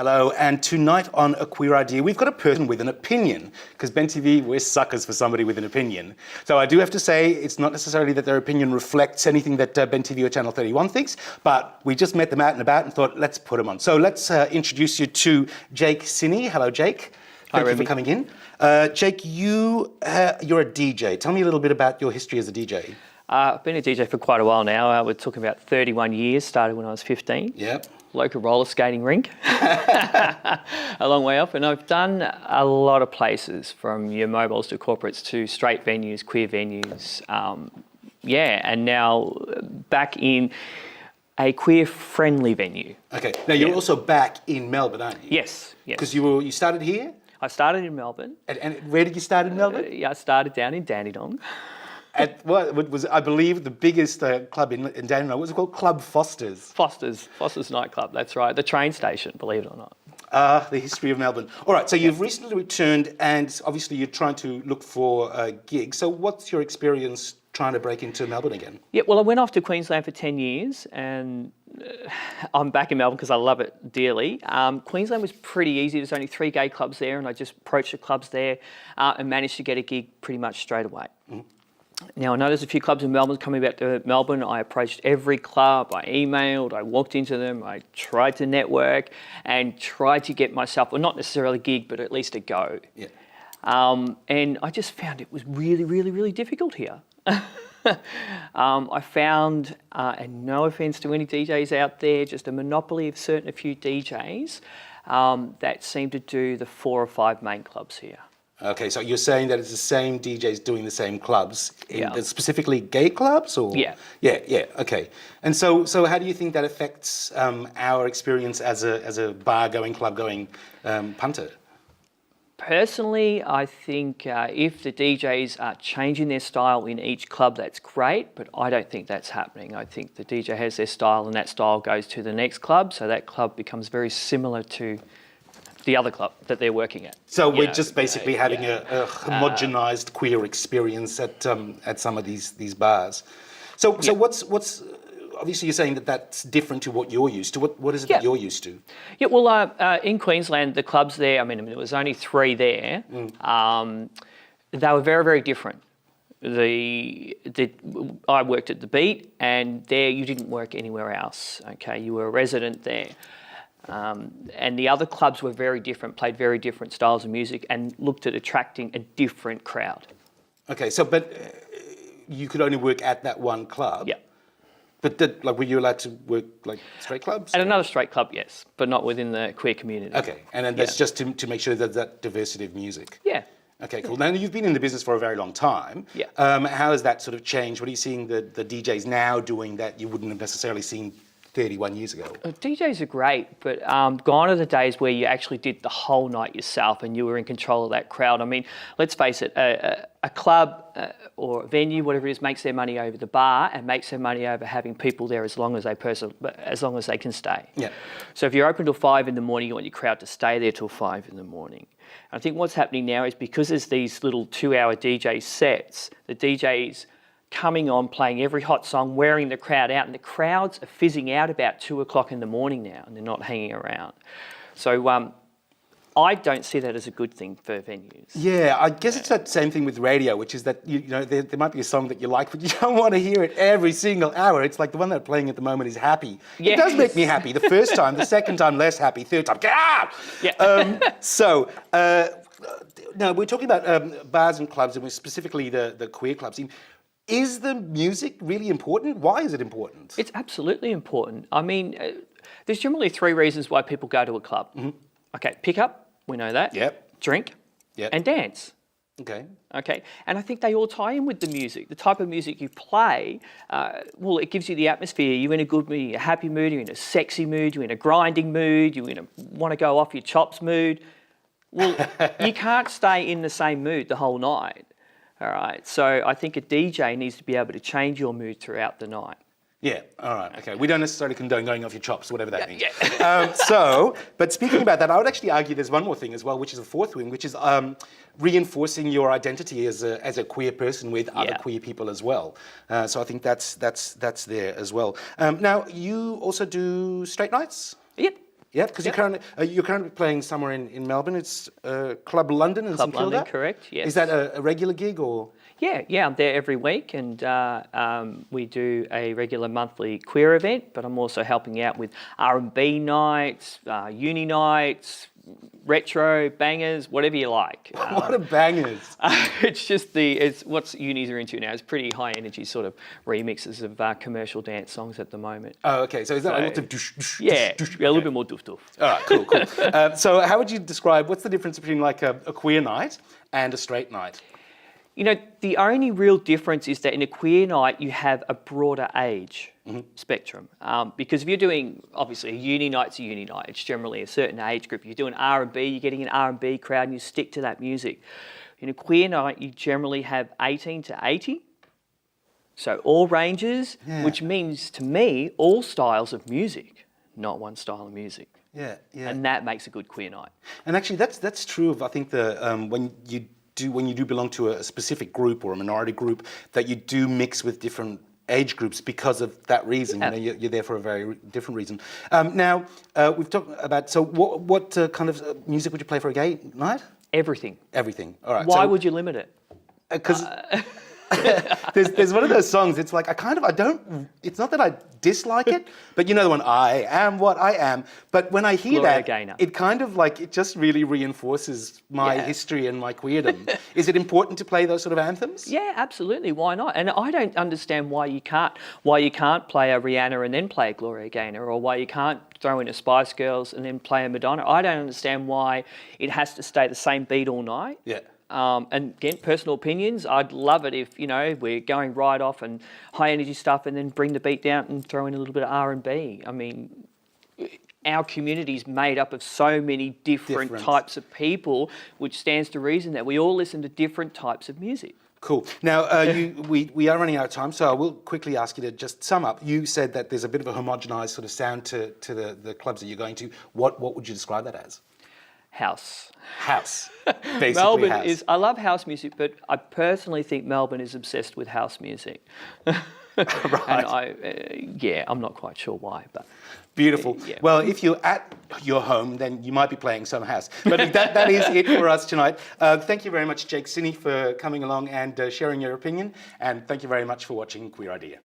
Hello, and tonight on A Queer Idea, we've got a person with an opinion, because Ben TV, we're suckers for somebody with an opinion. So I do have to say, it's not necessarily that their opinion reflects anything that Ben TV or Channel 31 thinks, but we just met them out and about and thought, let's put them on. So let's introduce you to Jake Cini. Hello, Jake. Thank you for coming in. Jake, you're a DJ. Tell me a little bit about your history as a DJ. I've been a DJ for quite a while now. We're talking about 31 years, started when I was 15. Yep. Local roller skating rink, a long way off. And I've done a lot of places, from your mobiles to corporates to straight venues, queer venues. And now back in a queer-friendly venue. Okay. Now you're also back in Melbourne, aren't you? Yes. Because you started here? I started in Melbourne. And where did you start in Melbourne? I started down in Dandenong. At what was, I believe, the biggest club in Dandenong. What was it called? Club Foster's. Foster's nightclub, that's right. The train station, believe it or not. The history of Melbourne. All right, so you've recently returned and obviously you're trying to look for a gig. So what's your experience trying to break into Melbourne again? Yeah, well, I went off to Queensland for 10 years and I'm back in Melbourne because I love it dearly. Queensland was pretty easy. There's only 3 gay clubs there and I just approached the clubs there and managed to get a gig pretty much straight away. Mm-hmm. Now, I know there's a few clubs in Melbourne coming back to Melbourne. I approached every club, I emailed, I walked into them, I tried to network and tried to get myself, well, not necessarily a gig, but at least a go. Yeah. And I just found it was really, really, really difficult here. I found, and no offence to any DJs out there, just a monopoly of a few DJs that seem to do the 4 or 5 main clubs here. Okay, so you're saying that it's the same DJs doing the same clubs, specifically gay clubs, or yeah, okay. And so how do you think that affects our experience as a bar-going, club-going punter? Personally, I think if the DJs are changing their style in each club, that's great, but I don't think that's happening. I think the DJ has their style and that style goes to the next club, so that club becomes very similar to the other club that they're working at. So we're just basically having a homogenized queer experience at some of these bars. So what's obviously you're saying that that's different to what you're used to. What is it that you're used to? Yeah, well, in Queensland, the clubs there, I mean, there was only 3 there. They were very, very different. I worked at the Beat, and there you didn't work anywhere else. Okay, you were a resident there. And the other clubs were very different, played very different styles of music and looked at attracting a different crowd. Okay, so but you could only work at that one club? Yeah. But were you allowed to work like straight clubs? At another straight club, yes, but not within the queer community. Okay, and then that's just to make sure that that diversity of music? Yeah. Okay, cool. Now, you've been in the business for a very long time. Yeah. How has that sort of changed? What are you seeing the DJs now doing that you wouldn't have necessarily seen 31 years ago? DJs are great, but gone are the days where you actually did the whole night yourself and you were in control of that crowd. I mean, let's face it, a club or a venue, whatever it is, makes their money over the bar and makes their money over having people there as long as they can stay. Yeah. So if you're open till 5 in the morning, you want your crowd to stay there till 5 in the morning. I think what's happening now is because there's these little 2-hour DJ sets, the DJs coming on, playing every hot song, wearing the crowd out, and the crowds are fizzing out about 2 o'clock in the morning now, and they're not hanging around. So I don't see that as a good thing for venues. Yeah, I guess it's that same thing with radio, which is that you know there might be a song that you like, but you don't want to hear it every single hour. It's like the one they're playing at the moment is Happy. Yes. It does make me happy. The first time, the second time less happy, third time, get out! Yeah. Now we're talking about bars and clubs, and we're specifically the queer clubs. Is the music really important? Why is it important? It's absolutely important. I mean, there's generally 3 reasons why people go to a club. Mm-hmm. Okay, pick up, we know that. Yep. Drink, and dance. Okay. Okay, and I think they all tie in with the music. The type of music you play, well, it gives you the atmosphere. You're in a good mood, you're in a happy mood, you're in a sexy mood, you're in a grinding mood, you're in a want to go off your chops mood. Well, you can't stay in the same mood the whole night. All right, so I think a DJ needs to be able to change your mood throughout the night. Yeah, all right, okay. We don't necessarily condone going off your chops, whatever that means. Yeah. But speaking about that, I would actually argue there's one more thing as well, which is a 4th wing, which is reinforcing your identity as a queer person with other queer people as well. So I think that's there as well. Now, you also do straight nights? Yep. Yeah, because you're currently playing somewhere in Melbourne. It's Club London in St Club Kilda. London, correct, yes. Is that a regular gig or? Yeah, I'm there every week, and we do a regular monthly queer event, but I'm also helping out with R&B nights, uni nights, retro, bangers, whatever you like. What are bangers? It's what unis are into now. It's pretty high energy sort of remixes of commercial dance songs at the moment. Oh, okay. So is that like lots of dush, dush, Yeah, dush, dush? a little bit more doof doof. All right, cool. So how would you describe, what's the difference between like a queer night and a straight night? You know, the only real difference is that in a queer night, you have a broader age spectrum. Because if you're doing, obviously, a uni night's a uni night. It's generally a certain age group. You're doing R&B, you're getting an R&B crowd, and you stick to that music. In a queer night, you generally have 18 to 80. So all ranges, which means, to me, all styles of music, not one style of music. Yeah. And that makes a good queer night. And actually, that's true of, I think, when you do belong to a specific group or a minority group, that you do mix with different age groups because of that reason. Yeah. You know, you're there for a very different reason. Now, we've talked about, so what kind of music would you play for a gay night? Everything. Everything. All right. Why would you limit it? Because there's one of those songs, it's like, it's not that I dislike it, but you know the one, I am what I am. But when I hear Gloria that, Gaynor. it kind of like, it just really reinforces my history and my queerdom. Is it important to play those sort of anthems? Yeah, absolutely. Why not? And I don't understand why you can't play a Rihanna and then play a Gloria Gaynor, or why you can't throw in a Spice Girls and then play a Madonna. I don't understand why it has to stay the same beat all night. Yeah. And again, personal opinions, I'd love it if, you know, we're going right off and high energy stuff and then bring the beat down and throw in a little bit of R&B. I mean, our community is made up of so many different types of people, which stands to reason that we all listen to different types of music. Cool. Now, we are running out of time, so I will quickly ask you to just sum up. You said that there's a bit of a homogenised sort of sound to the clubs that you're going to. What would you describe that as? House. Basically Melbourne house. I love house music, but I personally think Melbourne is obsessed with house music. Right. And I'm not quite sure why, but... Beautiful. Yeah. Well, if you're at your home, then you might be playing some house. But that is it for us tonight. Thank you very much, Cini, for coming along and sharing your opinion. And thank you very much for watching Queer Idea.